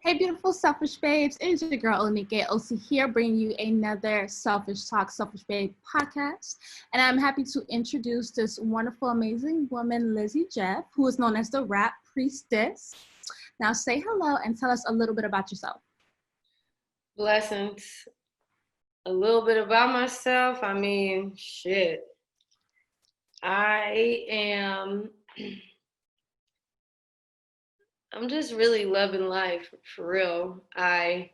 Hey, beautiful selfish babes. It's your girl Olanikee Osi here, bringing you another Selfish Talk, Selfish Babe podcast. And I'm happy to introduce this wonderful, amazing woman, Lizzy Jeff, who is known as the Rap Priestess. Now, say hello and tell us a little bit about yourself. Blessings. A little bit about myself. I mean, shit. I'm just really loving life for real. I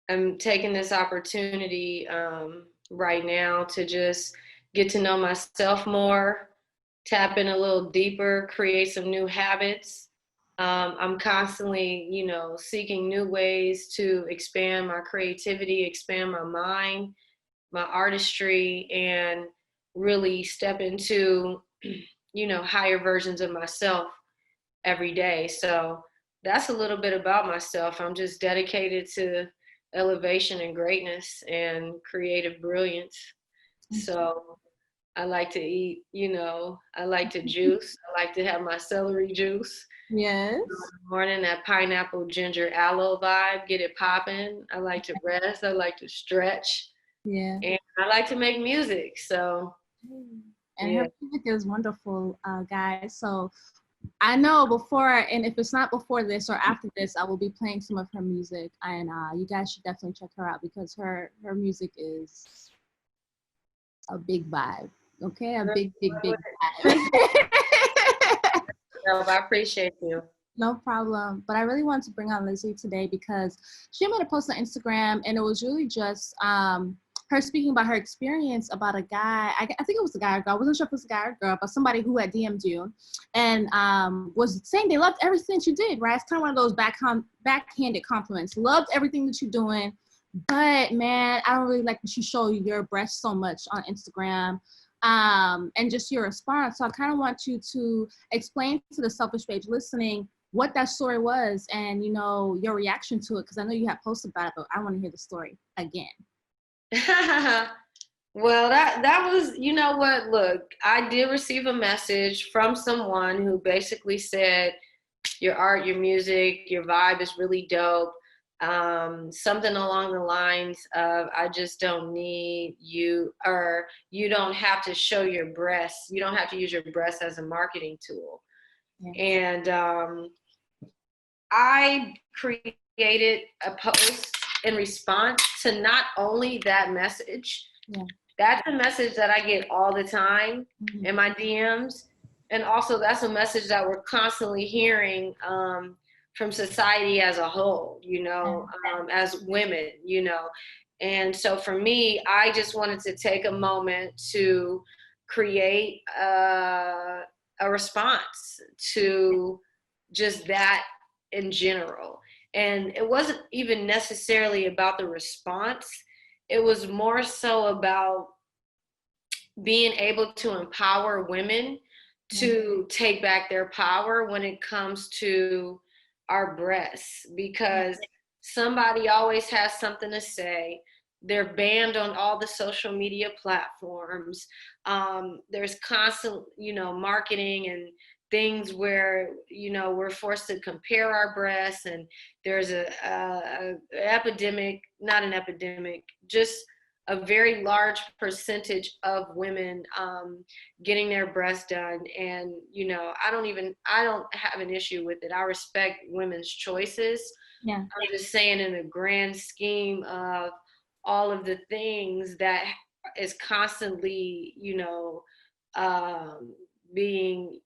am taking this opportunity right now to just get to know myself more, tap in a little deeper, create some new habits. I'm constantly, seeking new ways to expand my creativity, expand my mind, my artistry, and really step into, higher versions of myself every day. So that's a little bit about myself. I'm just dedicated to elevation and greatness and creative brilliance. So I like to eat, I like to juice. I like to have my celery juice. Yes. Morning, that pineapple, ginger, aloe vibe, get it popping. I like to rest. I like to stretch. Yeah. And I like to make music. So, and her music is wonderful, guys. So I know before, and if it's not before this or after this, I will be playing some of her music, and you guys should definitely check her out because her music is a big vibe. Okay, a big vibe. No, I appreciate you. No problem. But I really wanted to bring on Lizzy today because she made a post on Instagram, and it was really just her speaking about her experience about a guy. I think it was a guy or girl. I wasn't sure if it was a guy or girl, but somebody who had DM'd you and was saying they loved everything that you did, right? It's kind of one of those backhanded compliments. Loved everything that you're doing, but man, I don't really like that you show your breasts so much on Instagram. And just your response. So I kind of want you to explain to the selfish babes listening what that story was and, your reaction to it, because I know you have posted about it, but I want to hear the story again. Well, that was, you know what, look, I did receive a message from someone who basically said, your art, your music, your vibe is really dope. Something along the lines of, I just don't need you, or you don't have to show your breasts. You don't have to use your breasts as a marketing tool. Yeah. And I created a post in response to not only that message, that's a message that I get all the time in my DMs. And also that's a message that we're constantly hearing from society as a whole, as women, And so for me, I just wanted to take a moment to create a response to just that in general. And it wasn't even necessarily about the response. It was more so about being able to empower women to take back their power when it comes to our breasts, because somebody always has something to say. They're banned on all the social media platforms. There's constant, marketing and things where, we're forced to compare our breasts, and there's a epidemic, not an epidemic, just a very large percentage of women getting their breasts done. And, I don't have an issue with it. I respect women's choices. Yeah. I'm just saying, in the grand scheme of all of the things that is constantly, being,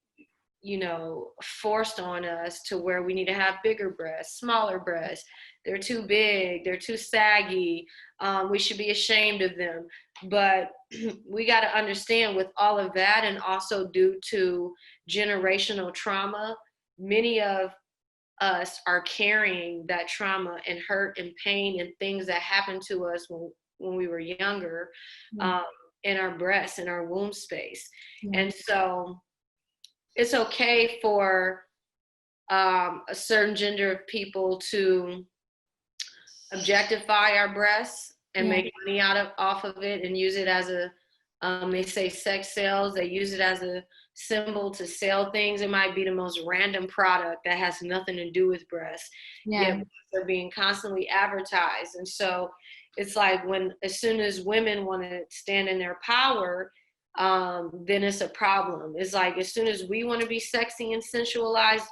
forced on us, to where we need to have bigger breasts, smaller breasts. They're too big, they're too saggy. We should be ashamed of them. But we got to understand, with all of that, and also due to generational trauma, many of us are carrying that trauma and hurt and pain and things that happened to us when we were younger, in our breasts, in our womb space. And so it's okay for a certain gender of people to objectify our breasts and make money off of it and use it as They say sex sells. They use it as a symbol to sell things. It might be the most random product that has nothing to do with breasts. Yeah. Yet they're being constantly advertised. And so it's like as soon as women want to stand in their power, then it's a problem. It's like as soon as we want to be sexy and sensualized,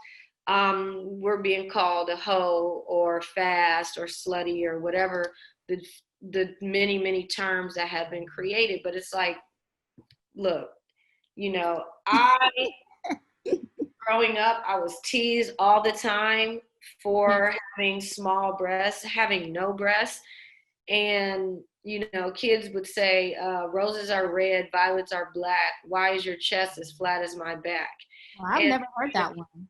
we're being called a hoe or fast or slutty or whatever the many, many terms that have been created. But it's like, look, I growing up, I was teased all the time for having small breasts, having no breasts. And, kids would say, roses are red, violets are black. Why is your chest as flat as my back? Well, I've never heard that one.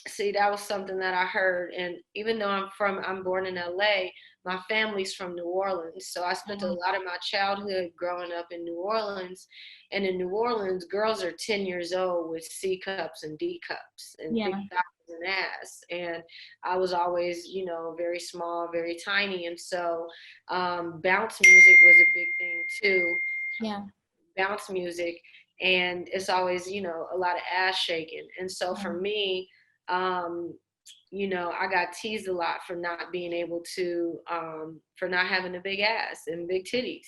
See, that was something that I heard. And even though I'm born in LA, my family's from New Orleans. So I spent a lot of my childhood growing up in New Orleans. And in New Orleans, girls are 10 years old with C cups and D cups and big thighs and ass. And I was always, very small, very tiny. And so bounce music was a big thing too. Yeah. Bounce music. And it's always, a lot of ass shaking. And so for me, I got teased a lot for not being able to, for not having a big ass and big titties.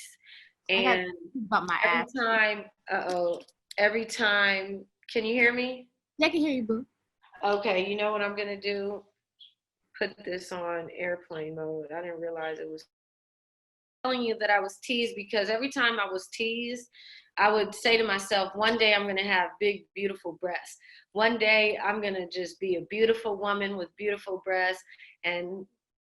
And about my ass. Every time, can you hear me? Yeah, I can hear you, boo. Okay, you know what I'm gonna do? Put this on airplane mode. I didn't realize it was telling you that I was teased because every time I was teased, I would say to myself, one day I'm going to have big, beautiful breasts. One day I'm going to just be a beautiful woman with beautiful breasts and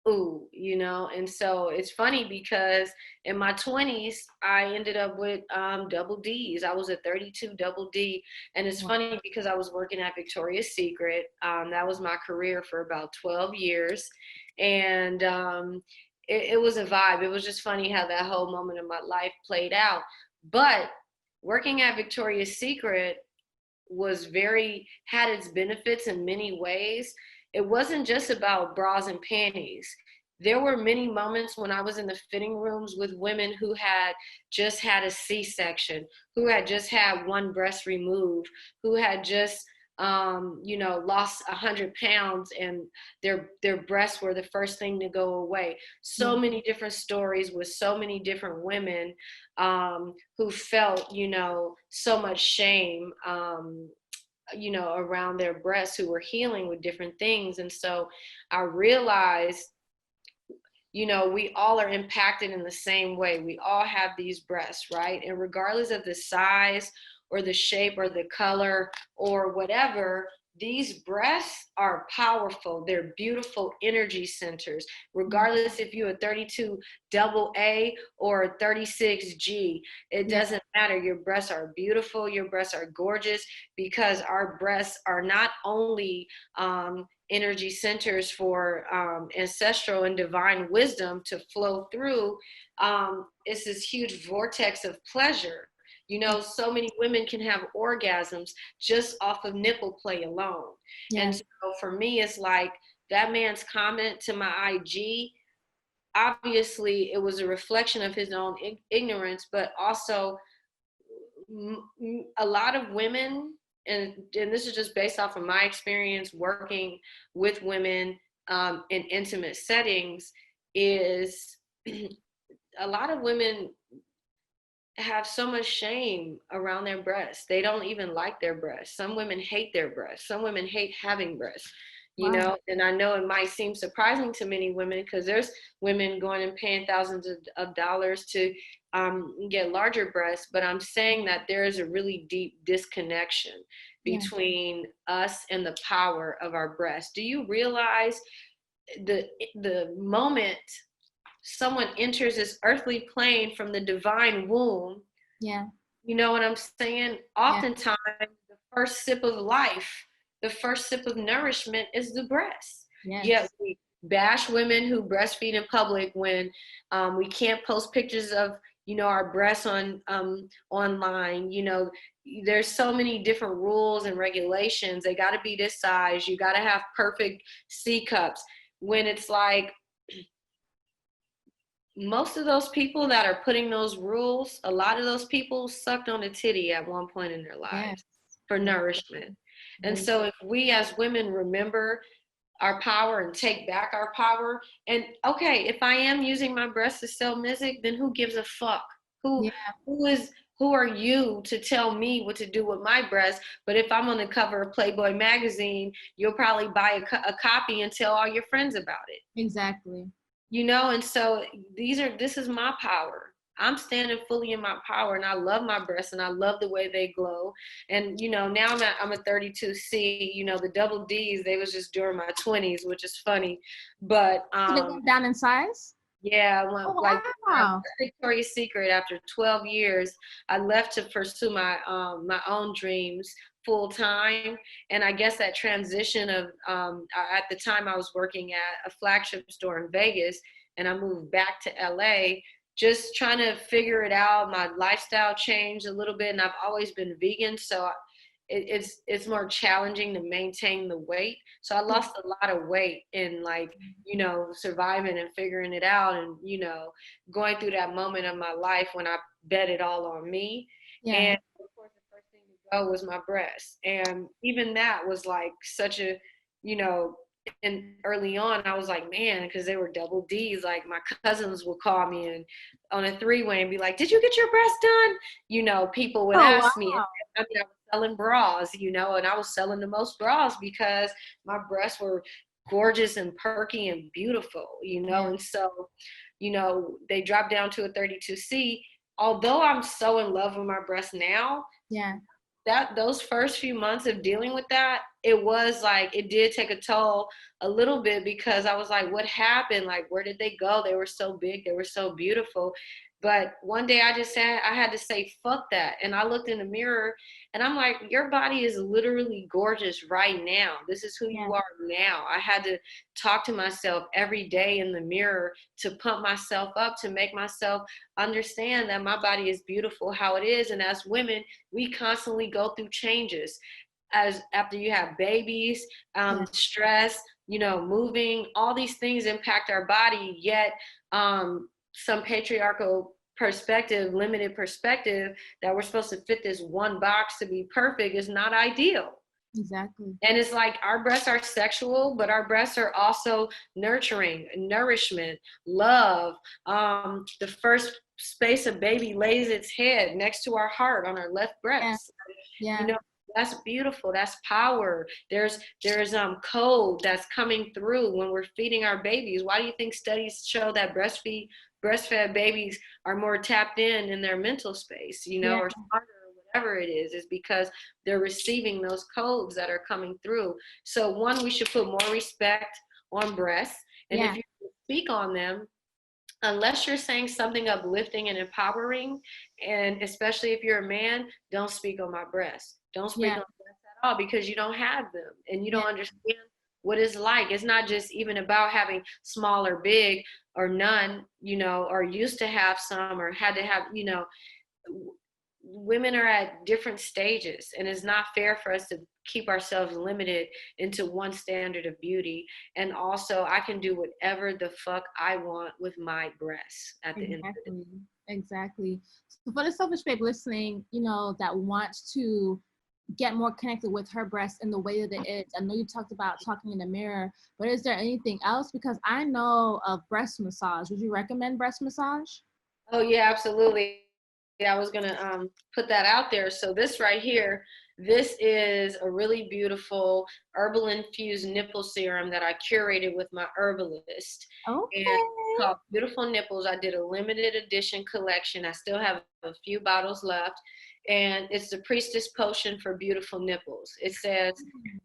and so it's funny because in my 20s, I ended up with double Ds. I was a 32 double D. And it's funny because I was working at Victoria's Secret. That was my career for about 12 years. And it was a vibe. It was just funny how that whole moment of my life played out. But working at Victoria's Secret had its benefits in many ways. It wasn't just about bras and panties. There were many moments when I was in the fitting rooms with women who had just had a C-section, who had just had one breast removed, who had just lost 100 pounds and their breasts were the first thing to go away. So many different stories with so many different women who felt, so much shame, around their breasts, who were healing with different things. And so I realized, we all are impacted in the same way. We all have these breasts, right? And regardless of the size or the shape or the color or whatever, these breasts are powerful. They're beautiful energy centers, regardless if you're a 32 double A or a 36G. It doesn't matter. Your breasts are beautiful. Your breasts are gorgeous because our breasts are not only energy centers for ancestral and divine wisdom to flow through. It's this huge vortex of pleasure. So many women can have orgasms just off of nipple play alone. And so for me, it's like that man's comment to my IG, obviously it was a reflection of his own ignorance, but also a lot of women, and this is just based off of my experience working with women in intimate settings, is a lot of women have so much shame around their breasts. They don't even like their breasts. Some women hate their breasts. Some women hate having breasts, and I know it might seem surprising to many women because there's women going and paying thousands of dollars to get larger breasts. But I'm saying that there is a really deep disconnection between us and the power of our breasts. Do you realize the moment someone enters this earthly plane from the divine womb? You know what I'm saying? Oftentimes, the first sip of life, the first sip of nourishment is the breast. Yet we bash women who breastfeed in public when we can't post pictures of our breasts on online. There's so many different rules and regulations. They got to be this size. You got to have perfect C cups. When it's like, most of those people that are putting those rules, a lot of those people sucked on a titty at one point in their Yes. lives for nourishment. And Very so if we as women remember our power and take back our power, and okay, if I am using my breasts to sell music, then who gives a fuck? Who yeah, who are you to tell me what to do with my breasts? But if I'm on the cover of Playboy magazine, you'll probably buy a copy and tell all your friends about it. exactly. And so this is my power. I'm standing fully in my power, and I love my breasts and I love the way they glow. And now I'm a 32C. The double D's, they was just during my 20s, which is funny. But So they went down in size? yeah, Oh, like wow. Victoria's Secret, after 12 years, I left to pursue my own dreams full time. And I guess that transition of at the time I was working at a flagship store in Vegas, and I moved back to LA, just trying to figure it out. My lifestyle changed a little bit, and I've always been vegan, so it's more challenging to maintain the weight. So I lost a lot of weight in surviving and figuring it out, and going through that moment of my life when I bet it all on me. Yeah. And of course the first thing to go was my breasts. And even that was like such a, and early on I was like, man, because they were double D's, like my cousins would call me and on a three-way and be like, did you get your breasts done? People would Oh, ask me. wow. I was selling bras, and I was selling the most bras because my breasts were gorgeous and perky and beautiful, Yeah. and so, they dropped down to a 32C. Although I'm so in love with my breasts now, Yeah. those first few months of dealing with that, it was like, it did take a toll a little bit, because I was like, what happened? Like, where did they go? They were so big, they were so beautiful. But one day I just said, I had to say, fuck that. And I looked in the mirror and I'm like, your body is literally gorgeous right now. This is who Yeah. you are now. I had to talk to myself every day in the mirror to pump myself up, to make myself understand that my body is beautiful how it is. And as women, we constantly go through changes. As after you have babies, Yeah. stress, moving, all these things impact our body. Yet some patriarchal perspective, limited perspective, that we're supposed to fit this one box to be perfect is not ideal. Exactly. And it's like, our breasts are sexual, but our breasts are also nurturing, nourishment, love. The first space a baby lays its head next to our heart on our left Yeah. breast. Yeah. That's beautiful. That's power. There's code that's coming through when we're feeding our babies. Why do you think studies show that breastfed babies are more tapped in their mental space, Yeah. or smarter, or whatever it is because they're receiving those codes that are coming through. So one, we should put more respect on breasts. And Yeah. if you speak on them, unless you're saying something uplifting and empowering, and especially if you're a man, don't speak on my breasts. Don't speak Yeah. on breasts at all, because you don't have them and you Yeah. don't understand what it's like. It's not just even about having small or big or none, or used to have some or had to have, women are at different stages, and it's not fair for us to keep ourselves limited into one standard of beauty. And also, I can do whatever the fuck I want with my breasts at the end of the day. Exactly. Exactly. So for the selfish babe listening, that wants to get more connected with her breast in the way that it is. I know you talked about talking in the mirror, but is there anything else? Because I know of breast massage. Would you recommend breast massage? Oh yeah, absolutely. I was gonna put that out there. So this right here, this is a really beautiful herbal infused nipple serum that I curated with my herbalist. And it's Okay. called Beautiful Nipples. I did a limited edition collection. I still have a few bottles left. And it's the Priestess Potion for Beautiful Nipples. It says,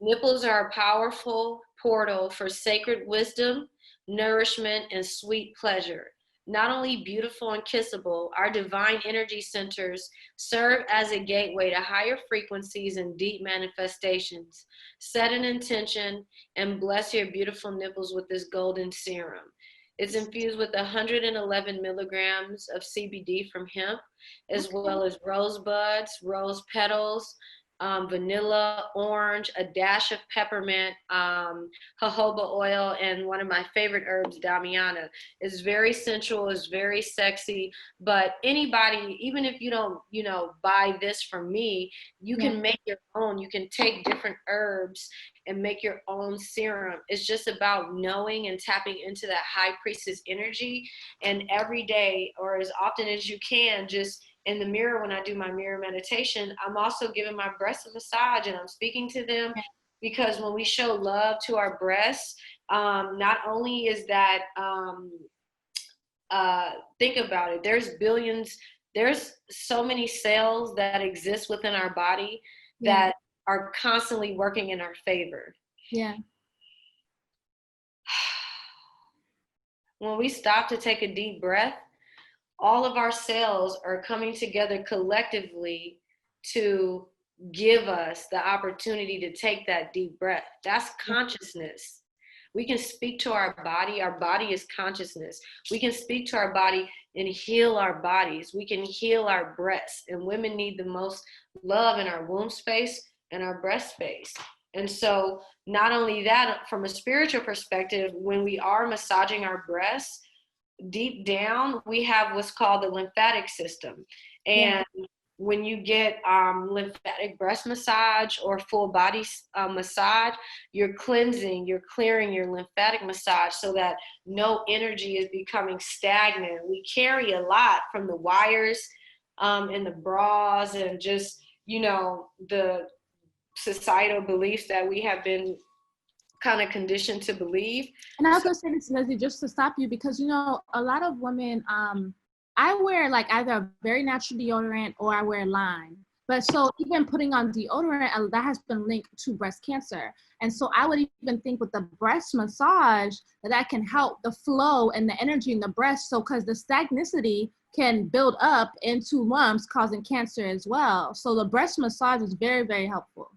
nipples are a powerful portal for sacred wisdom, nourishment, and sweet pleasure. Not only beautiful and kissable, our divine energy centers serve as a gateway to higher frequencies and deep manifestations. Set an intention and bless your beautiful nipples with this golden serum. It's infused with 111 milligrams of CBD from hemp, as Okay. well as rosebuds, rose petals, vanilla, orange, a dash of peppermint, jojoba oil, and one of my favorite herbs, damiana. It's very sensual, it's very sexy, but anybody, even if you don't, buy this from me, you can make your own. You can take different herbs and make your own serum. It's just about knowing and tapping into that high priestess energy, and every day, or as often as you can, just in the mirror, when I do my mirror meditation, I'm also giving my breasts a massage and I'm speaking to them, because when we show love to our breasts, not only is that, think about it, there's so many cells that exist within our body that are constantly working in our favor. Yeah. When we stop to take a deep breath, all of our cells are coming together collectively to give us the opportunity to take that deep breath. That's consciousness. We can speak to our body. Our body is consciousness. We can speak to our body and heal our bodies. We can heal our breasts. And women need the most love in our womb space and our breast space. And so not only that, from a spiritual perspective, when we are massaging our breasts, deep down, we have what's called the lymphatic system. And when you get lymphatic breast massage or full body massage, you're cleansing, you're clearing your lymphatic massage so that no energy is becoming stagnant. We carry a lot from the wires and the bras and just, the societal beliefs that we have been kind of conditioned to believe. And I was going to say this, Lizzy, just to stop you, because, a lot of women, I wear like either a very natural deodorant or I wear Lime. But so even putting on deodorant, that has been linked to breast cancer. And so I would even think with the breast massage that can help the flow and the energy in the breast. So because the stagnicity can build up into lumps causing cancer as well. So the breast massage is very, very helpful.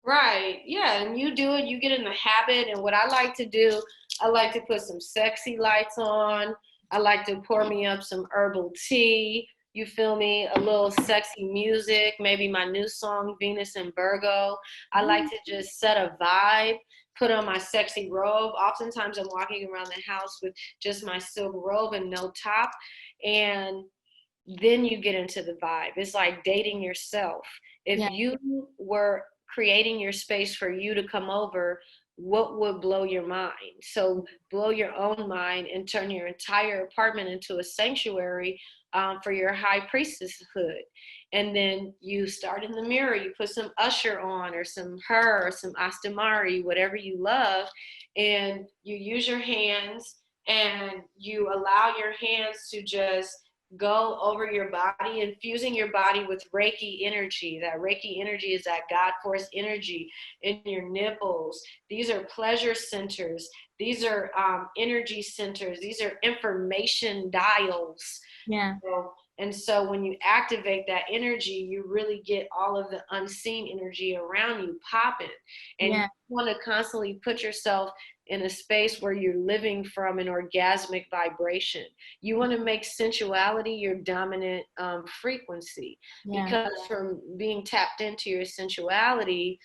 Right. Yeah. And you do it, you get in the habit. And what I like to do, I like to put some sexy lights on. I like to pour me up some herbal tea. You feel me? A little sexy music, maybe my new song, Venus and Virgo. I like to just set a vibe, put on my sexy robe. Oftentimes I'm walking around the house with just my silk robe and no top. And then you get into the vibe. It's like dating yourself. If you were creating your space for you to come over, what would blow your mind? So blow your own mind and turn your entire apartment into a sanctuary for your high priestesshood. And then you start in the mirror, you put some Usher on or some Her or some Astamari, whatever you love, and you use your hands and you allow your hands to just go over your body, infusing your body with Reiki energy. That Reiki energy is that God force energy in your nipples. These are pleasure centers. These are energy centers. These are information dials. Yeah. And so when you activate that energy, you really get all of the unseen energy around you popping. And you want to constantly put yourself in a space where you're living from an orgasmic vibration. You want to make sensuality your dominant frequency, because from being tapped into your sensuality,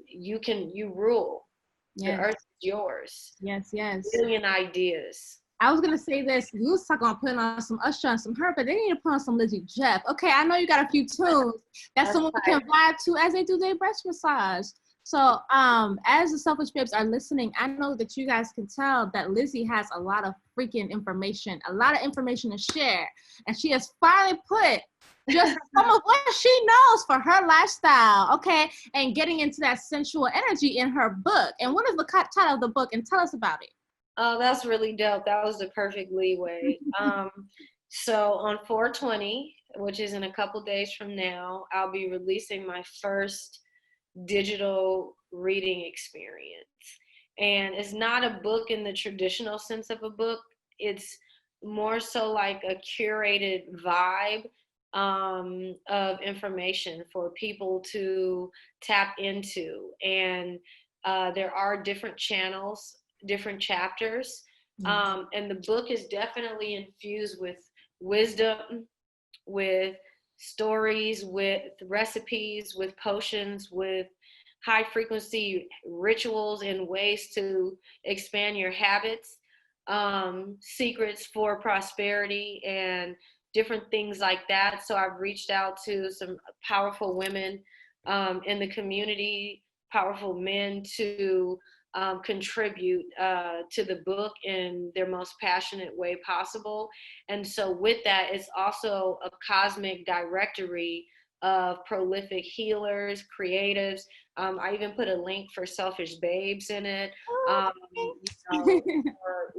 you rule. The earth is yours. Yes. Billion ideas. I was gonna say this. You was talking about putting on some Usher and some Her, but they need to put on some Lizzy Jeff. Okay, I know you got a few tunes that someone can vibe to as they do their breast massage. So, as the Selfish Babes are listening, I know that you guys can tell that Lizzy has a lot of freaking information, a lot of information to share, and she has finally put just some of what she knows for her lifestyle, okay, and getting into that sensual energy in her book. And what is the title of the book? And tell us about it. Oh, that's really dope. That was the perfect leeway. So on 4/20, which is in a couple days from now, I'll be releasing my first digital reading experience. And it's not a book in the traditional sense of a book. It's more so like a curated vibe of information for people to tap into. And there are different channels, different chapters. And the book is definitely infused with wisdom, with stories, with recipes, with potions, with high frequency rituals and ways to expand your habits, secrets for prosperity, and different things like that. So I've reached out to some powerful women in the community, powerful men to contribute to the book in their most passionate way possible. And so with that, it's also a cosmic directory of prolific healers, creatives. I even put a link for SelfishBabes in it, for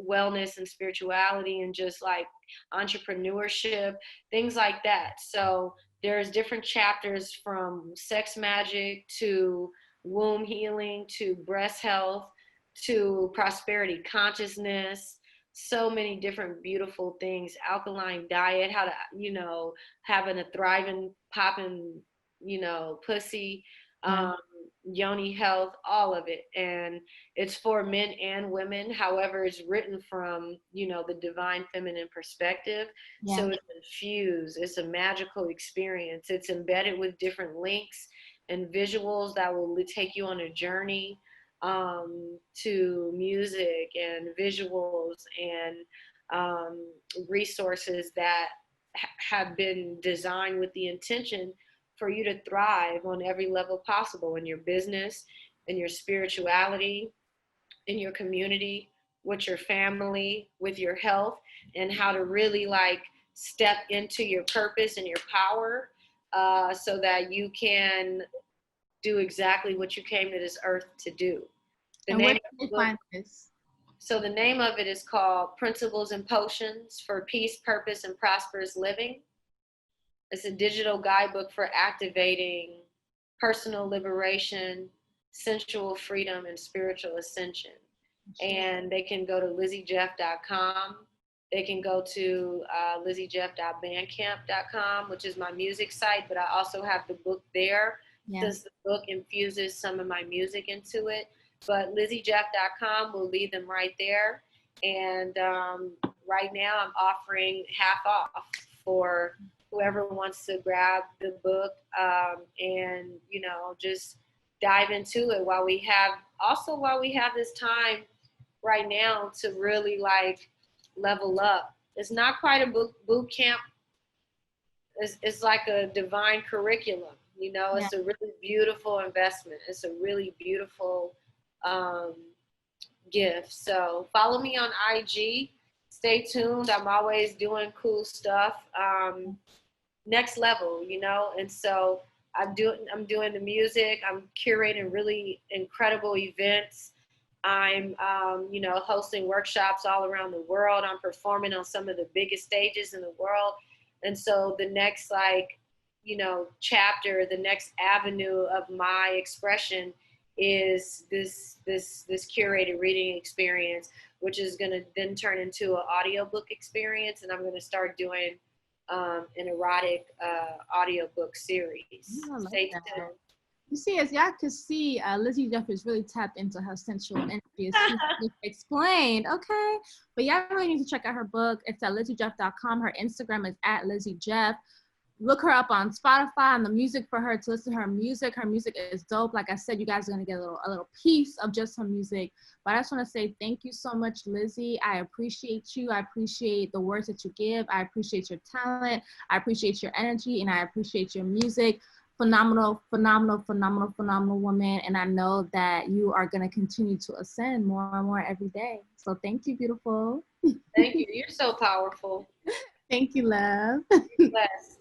wellness and spirituality and just like entrepreneurship, things like that. So there's different chapters from sex magic to womb healing to breast health to prosperity consciousness, so many different beautiful things, alkaline diet, how to, having a thriving, popping, pussy, yoni health, all of it. And it's for men and women. However, it's written from, the divine feminine perspective. Yeah. So it's infused. It's a magical experience. It's embedded with different links and visuals that will take you on a journey to music and visuals and resources that have been designed with the intention for you to thrive on every level possible in your business, in your spirituality, in your community, with your family, with your health, and how to really like step into your purpose and your power so that you can do exactly what you came to this earth to do. And where can they find this? So the name of it is called Principles and Potions for Peace, Purpose, and Prosperous Living. It's a digital guidebook for activating personal liberation, sensual freedom, and spiritual ascension. And they can go to LizzyJeff.com. They can go to LizzyJeff.bandcamp.com, which is my music site, but I also have the book there. Since the book infuses some of my music into it. But LizzyJeff.com will lead them right there. And right now I'm offering half off for whoever wants to grab the book and, just dive into it while we have this time right now to really like level up. It's not quite a boot camp. It's like a divine curriculum. It's a really beautiful investment. It's a really beautiful gift. So follow me on IG. Stay tuned. I'm always doing cool stuff. Next level, And so I'm doing the music. I'm curating really incredible events. I'm, hosting workshops all around the world. I'm performing on some of the biggest stages in the world. And so the next chapter, the next avenue of my expression is this curated reading experience, which is going to then turn into an audiobook experience. And I'm going to start doing an erotic audiobook series. Stay tuned. You see, as y'all could see, Lizzy Jeff is really tapped into her sensual energy, as she explained. Okay, but y'all really need to check out her book. It's at LizzyJeff.com. Her Instagram is at Lizzy Jeff. Look her up on Spotify and the music for her to listen to her music. Her music is dope. Like I said, you guys are gonna get a little piece of just her music. But I just want to say thank you so much, Lizzy. I appreciate you. I appreciate the words that you give. I appreciate your talent. I appreciate your energy, and I appreciate your music. Phenomenal, phenomenal, phenomenal, phenomenal woman. And I know that you are going to continue to ascend more and more every day. So thank you, beautiful. Thank you. You're so powerful. Thank you, love. You're blessed.